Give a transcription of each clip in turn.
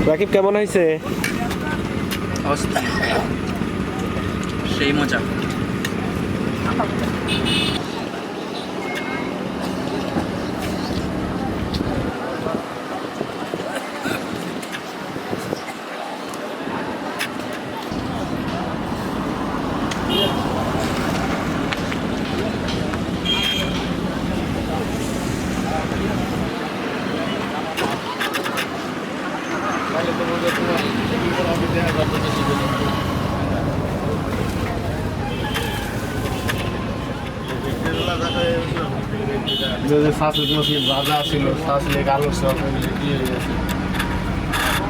রাকিব কেমন হয়েছে? সেই মজা।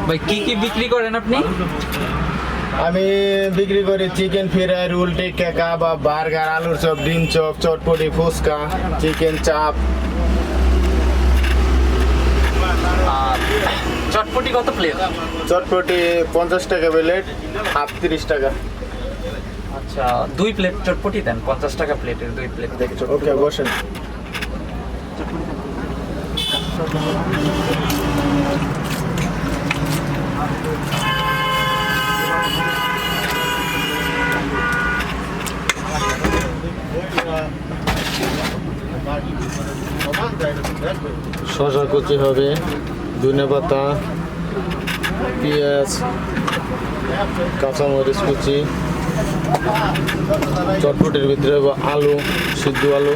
ভাই কি কি বিক্রি করেন আপনি? আমি বিক্রি করি চিকেন ফ্রাই, রোল, টিক্কা, কাবাব, বার্গার, আলুর চপ, ডিম চপ, চটপটি, ফুচকা, চিকেন চাপ। চটপটি কত প্লেট? চটপটি 50 টাকা প্লেট, হাফ 30 টাকা। আচ্ছা, 2 প্লেট চটপটি দেন, 50 টাকা প্লেটের 2 প্লেট। ওকে, বসেন। শসা কুচি হবে, ধনেপাতা, পেঁয়াজ, কাঁচামরিচ কুচি। চটপটির ভিতরে আলু, সিদ্ধ আলু।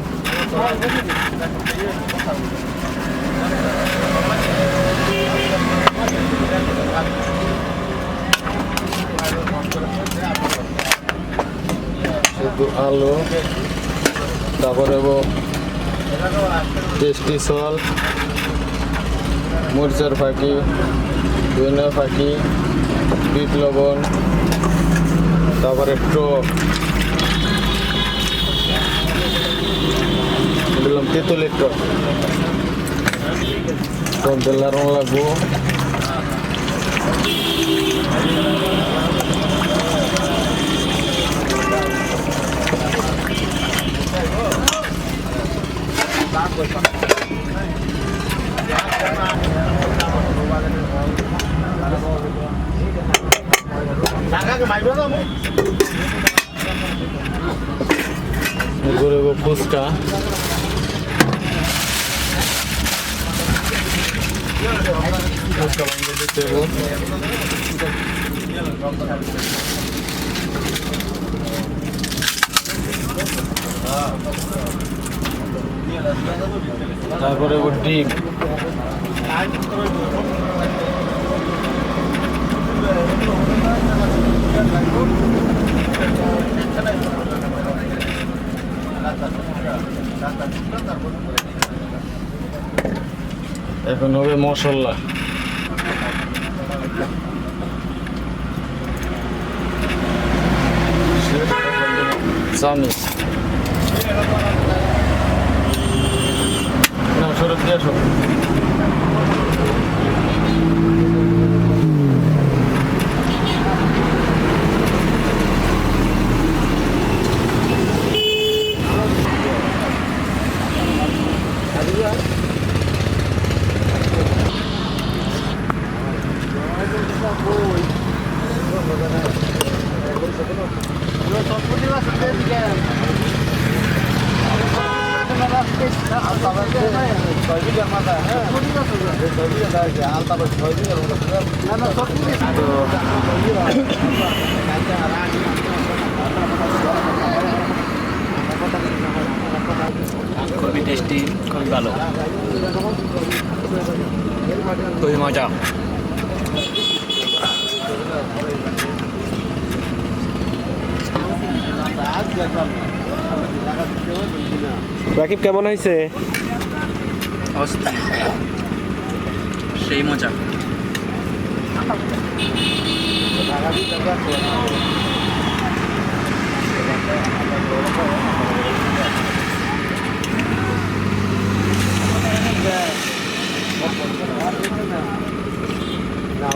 সিদ্ধ আলু, তারপরে টেস্টি সল, মরিচের ফাঁকি, ধনিয়া ফাঁকি, বিট লবণ, তারপরে টক দিলাম, তেঁতুলের টক। টক দিলে রং লাগবো। ফুচকা, ফুচকা বানিয়ে দিতে হবে। তারপরে ডিম, এখন হবে মশলা। চামিচ না, সরব দিয়ে আসো। খুবই টেস্টি, খুবই ভালো, খুবই মজা। রাকিব কেমন হয়েছে? সেই মজা। না,